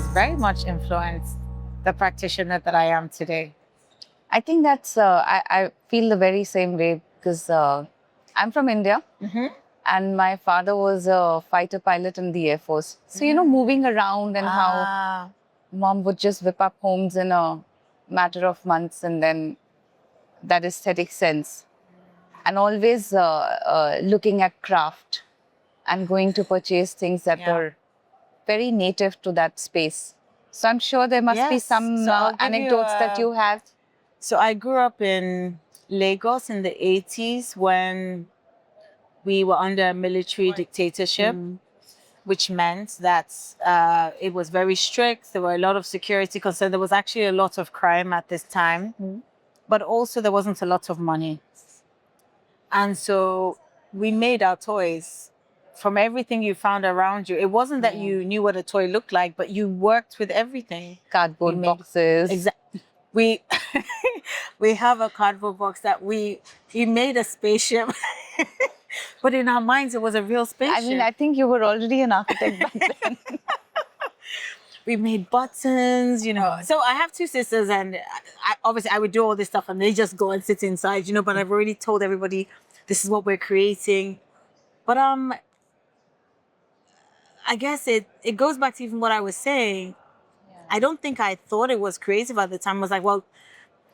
has very much influenced the practitioner that I am today. I think that's, I feel the very same way because I'm from India and my father was a fighter pilot in the Air Force. So, moving around and how mom would just whip up homes in a matter of months and then that aesthetic sense. And always looking at craft and going to purchase things that were very native to that space. So I'm sure there must be some anecdotes that you have. So I grew up in Lagos in the 80s when we were under a military dictatorship, which meant that it was very strict. There were a lot of security concerns. There was actually a lot of crime at this time, but also there wasn't a lot of money. And so we made our toys from everything you found around you. It wasn't that you knew what a toy looked like, but you worked with everything. Cardboard boxes. Exactly. We have a cardboard box that we made a spaceship, but in our minds it was a real spaceship. I mean, I think you were already an architect back then. We made buttons, So I have two sisters, and obviously I would do all this stuff, and they just go and sit inside, But I've already told everybody this is what we're creating. But I guess it goes back to even what I was saying. I don't think I thought it was creative at the time. I was like, well,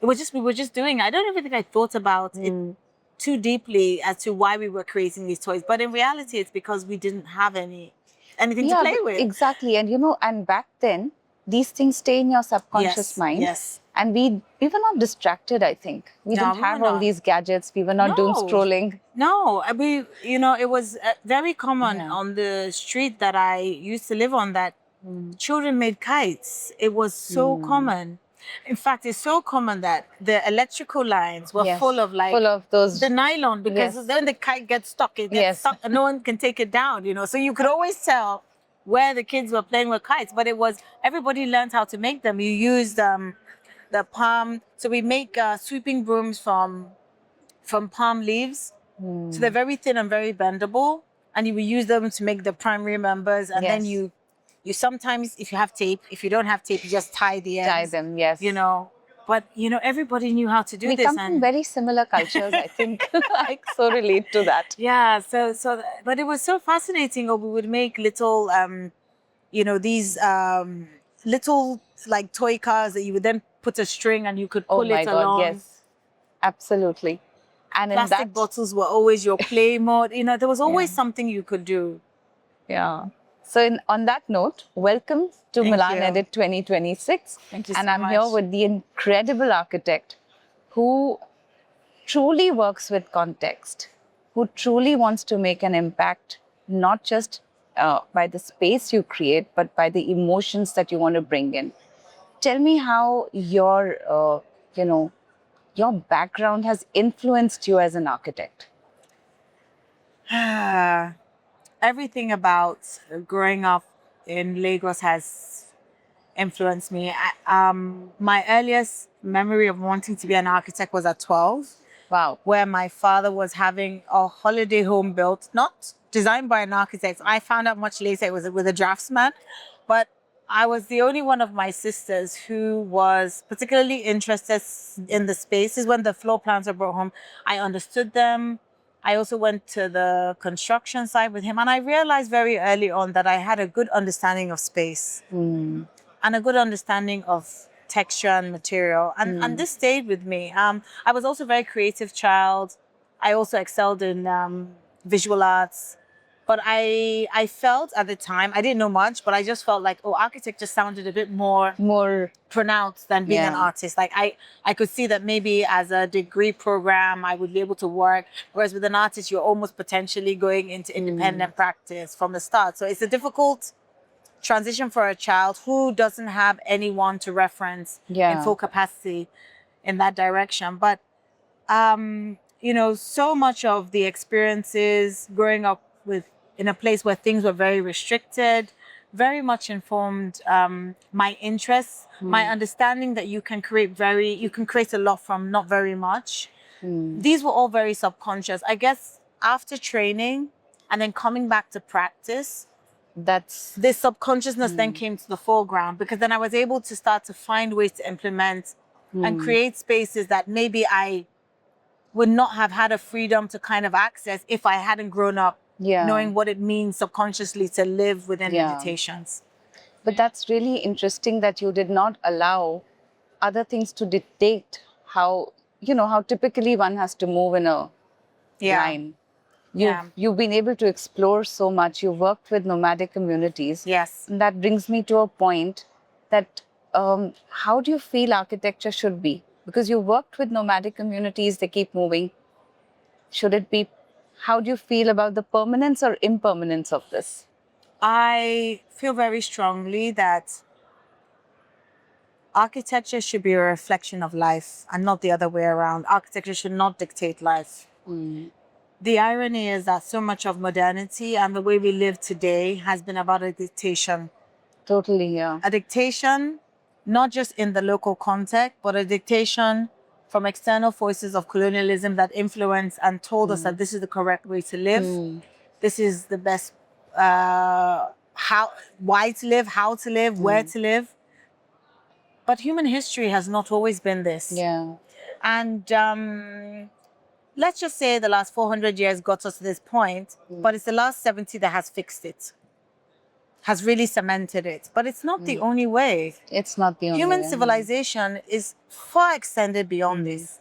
we were just doing it. I don't even think I thought about it too deeply as to why we were creating these toys. But in reality, it's because we didn't have anything to play with. Exactly. And and back then, these things stay in your subconscious mind. Yes. And we were not distracted, I think. We didn't have all these gadgets. We were not doom scrolling. No, it was very common on the street that I used to live on that children made kites. It was so common. In fact, it's so common that the electrical lines were full of those the nylon, because then the kite gets stuck. It gets stuck and no one can take it down, So you could always tell where the kids were playing with kites. But it was, everybody learned how to make them. You used the palm. So we make sweeping brooms from palm leaves. So they're very thin and very bendable. And you will use them to make the primary members. And then you sometimes, if you have tape, if you don't have tape, you just tie the ends. Tie them, yes. But, everybody knew how to do this. We come from very similar cultures, I think. I so relate to that. Yeah, but it was so fascinating. Or we would make little, these little like toy cars that you would then put a string and you could pull it along. Yes, absolutely. And plastic bottles were always your play mode. There was always something you could do. Yeah. So on that note, welcome to Milan Edit 2026. Thank you so much. And I'm here with the incredible architect who truly works with context, who truly wants to make an impact, not just by the space you create, but by the emotions that you want to bring in. Tell me how your background has influenced you as an architect. Everything about growing up in Lagos has influenced me. My earliest memory of wanting to be an architect was at 12. Wow. Where my father was having a holiday home built, not designed by an architect. I found out much later it was with a draftsman. But I was the only one of my sisters who was particularly interested in the spaces. When the floor plans were brought home, I understood them. I also went to the construction site with him, and I realized very early on that I had a good understanding of space and a good understanding of texture and material. And this stayed with me. I was also a very creative child. I also excelled in visual arts. But I felt at the time, I didn't know much, but I just felt like, architecture sounded a bit more pronounced than being an artist. Like I could see that maybe as a degree program, I would be able to work. Whereas with an artist, you're almost potentially going into independent practice from the start. So it's a difficult transition for a child who doesn't have anyone to reference in full capacity in that direction. But, so much of the experiences growing up in a place where things were very restricted, very much informed my interests, my understanding that you can create a lot from not very much. These were all very subconscious. I guess after training and then coming back to practice, That's this subconsciousness then came to the foreground, because then I was able to start to find ways to implement and create spaces that maybe I would not have had a freedom to kind of access if I hadn't grown up knowing what it means subconsciously to live within limitations. But that's really interesting that you did not allow other things to dictate how, how typically one has to move in a line. You've been able to explore so much. You worked with nomadic communities. Yes. And that brings me to a point that how do you feel architecture should be? Because you worked with nomadic communities, they keep moving. Should it be, how do you feel about the permanence or impermanence of this? I feel very strongly that architecture should be a reflection of life and not the other way around. Architecture should not dictate life. The irony is that so much of modernity and the way we live today has been about a dictation. Totally, yeah. A dictation, not just in the local context, but a dictation from external forces of colonialism that influence and told us that this is the correct way to live. This is the best, why to live, how to live, where to live. But human history has not always been this. Yeah. And let's just say the last 400 years got us to this point, but it's the last 70 that has fixed it, has really cemented it. But it's not the only way. It's not the only Human way. civilization is far extended beyond this.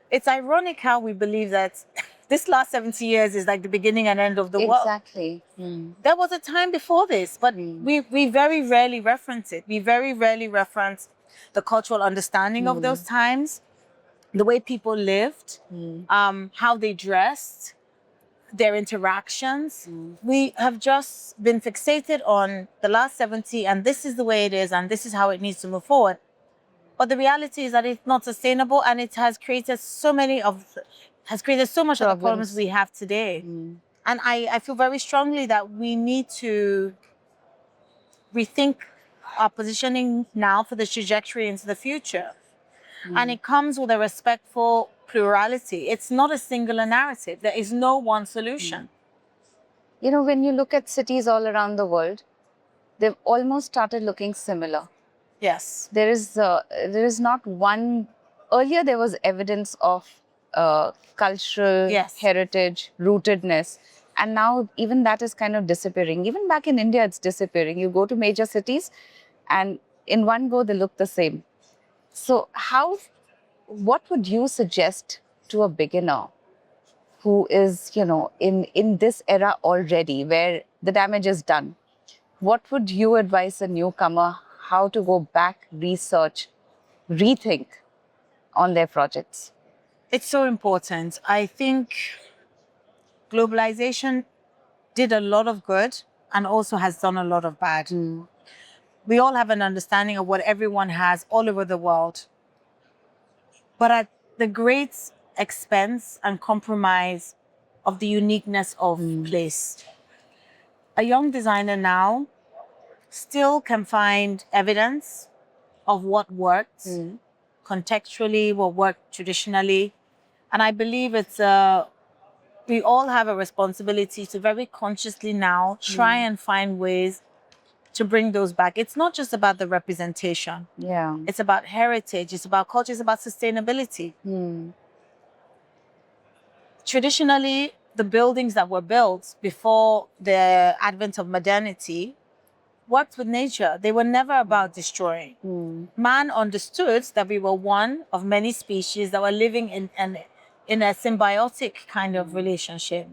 It's ironic how we believe that this last 70 years is like the beginning and end of the world. Exactly. There was a time before this, but we very rarely reference it. We very rarely reference the cultural understanding of those times, the way people lived, how they dressed, their interactions. We have just been fixated on the last 70 and this is the way it is and this is how it needs to move forward. But the reality is that it's not sustainable and it has created so much of the problems we have today. And I feel very strongly that we need to rethink our positioning now for the trajectory into the future. And it comes with a respectful plurality. It's not a singular narrative. There is no one solution. When you look at cities all around the world, they've almost started looking similar. Yes. There is not one. Earlier, there was evidence of cultural heritage, rootedness. And now even that is kind of disappearing. Even back in India, it's disappearing. You go to major cities and in one go, they look the same. So what would you suggest to a beginner who is, in this era already where the damage is done? What would you advise a newcomer how to go back, research, rethink on their projects? It's so important. I think globalization did a lot of good and also has done a lot of bad. We all have an understanding of what everyone has all over the world. But at the great expense and compromise of the uniqueness of place. A young designer now still can find evidence of what worked contextually, what worked traditionally. And I believe we all have a responsibility to very consciously now try and find ways to bring those back. It's not just about the representation. Yeah. It's about heritage. It's about culture. It's about sustainability. Traditionally, the buildings that were built before the advent of modernity worked with nature. They were never about destroying. Man understood that we were one of many species that were living in a symbiotic kind of relationship.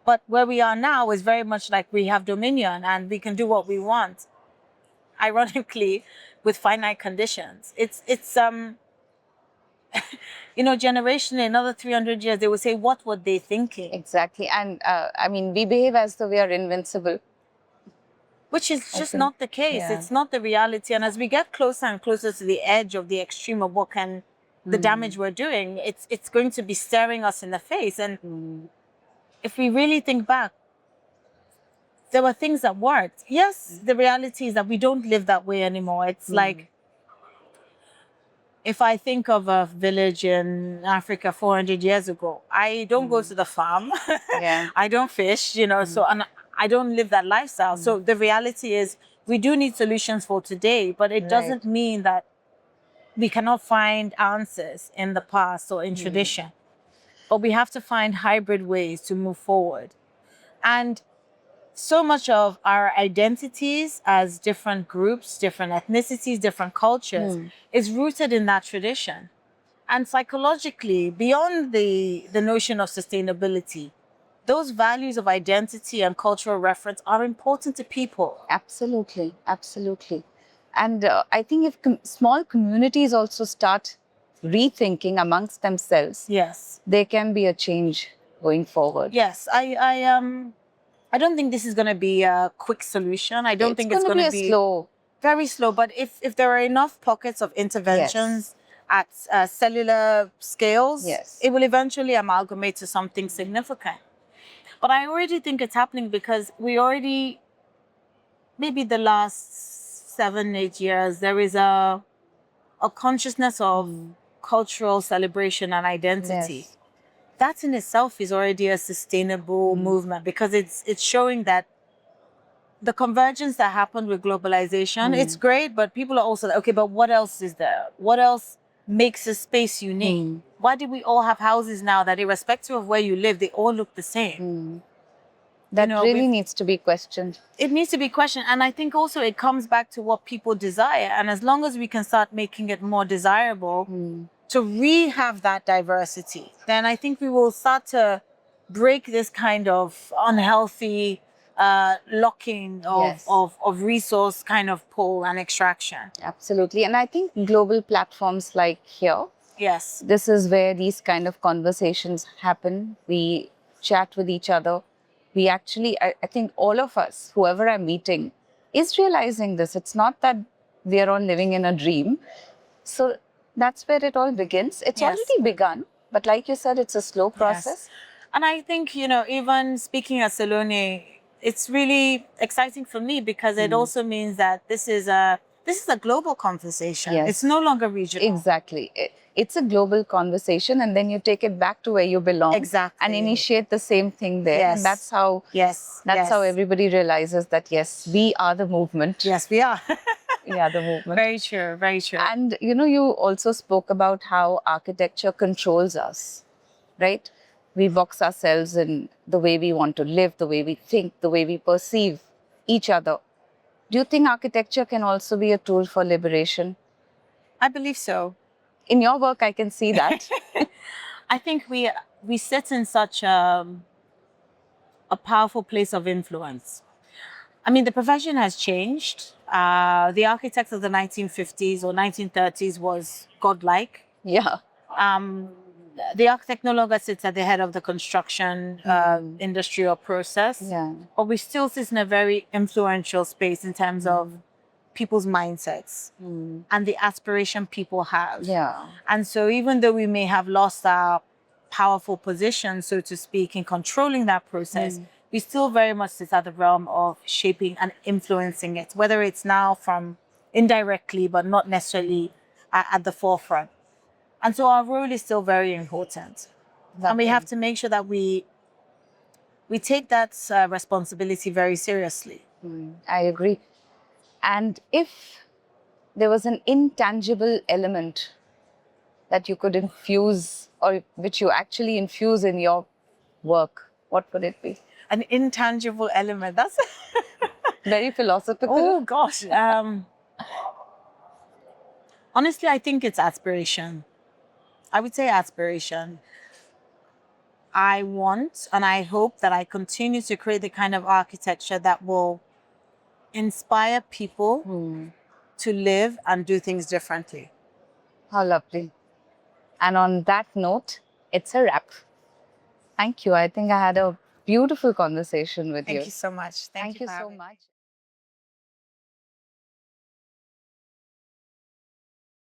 But where we are now is very much like we have dominion and we can do what we want. Ironically, with finite conditions. It's generationally, another 300 years, they will say, what were they thinking? Exactly. And we behave as though we are invincible. Which is just not the case. Yeah. It's not the reality. And as we get closer and closer to the edge of the extreme of what can the damage we're doing, it's going to be staring us in the face. And if we really think back, there were things that worked. Yes, the reality is that we don't live that way anymore. It's like, if I think of a village in Africa 400 years ago, I don't go to the farm. I don't fish, so and I don't live that lifestyle. So the reality is we do need solutions for today, but it doesn't mean that we cannot find answers in the past or in tradition. But we have to find hybrid ways to move forward. And so much of our identities as different groups, different ethnicities, different cultures is rooted in that tradition. And psychologically, beyond the notion of sustainability, those values of identity and cultural reference are important to people. Absolutely, absolutely. And I think if small communities also start rethinking amongst themselves, Yes. there can be a change going forward. Yes, I don't think this is going to be a quick solution. I don't think it's going to be slow, very slow. But if there are enough pockets of interventions at cellular scales, it will eventually amalgamate to something significant. But I already think it's happening because we already, maybe the last 7-8 years, there is a consciousness of cultural celebration and identity. That in itself is already a sustainable movement because it's showing that the convergence that happened with globalization, it's great, but people are also like, okay, but what else is there? What else makes a space unique? Why do we all have houses now that irrespective of where you live, they all look the same? That really needs to be questioned. It needs to be questioned. And I think also it comes back to what people desire. And as long as we can start making it more desirable to have that diversity, then I think we will start to break this kind of unhealthy locking of resource kind of pull and extraction. Absolutely. And I think global platforms like here, this is where these kind of conversations happen. We chat with each other. We actually, I think all of us, whoever I'm meeting, is realizing this. It's not that we are all living in a dream. So that's where it all begins. It's already begun. But like you said, it's a slow process. And I think, even speaking at Salone, it's really exciting for me because it also means that this is a global conversation. It's no longer regional. Exactly. It's a global conversation, and then you take it back to where you belong. Exactly. And initiate the same thing there. And that's how how everybody realizes that, yes, we are the movement. Yes, we are. We are the movement. Very true, very true. And, you also spoke about how architecture controls us, right? We box ourselves in the way we want to live, the way we think, the way we perceive each other. Do you think architecture can also be a tool for liberation? I believe so. In your work, I can see that. I think we sit in such a powerful place of influence. I mean, the profession has changed. The architect of the 1950s or 1930s was godlike. Yeah. The architect no longer sits at the head of the construction industry or process. But we still sit in a very influential space in terms of people's mindsets and the aspiration people have. And so even though we may have lost our powerful position, so to speak, in controlling that process, we still very much sit at the realm of shaping and influencing it, whether it's now from indirectly, but not necessarily at the forefront. And so our role is still very important. And we have to make sure that we take that responsibility very seriously. I agree. And if there was an intangible element that you could infuse, or which you actually infuse in your work, what would it be? An intangible element. That's very philosophical. Oh gosh. Honestly, I think it's aspiration. I would say aspiration. I want and I hope that I continue to create the kind of architecture that will inspire people to live and do things differently. How lovely. And on that note, it's a wrap. Thank you. I think I had a beautiful conversation with you. Thank you so much. Thank you so much.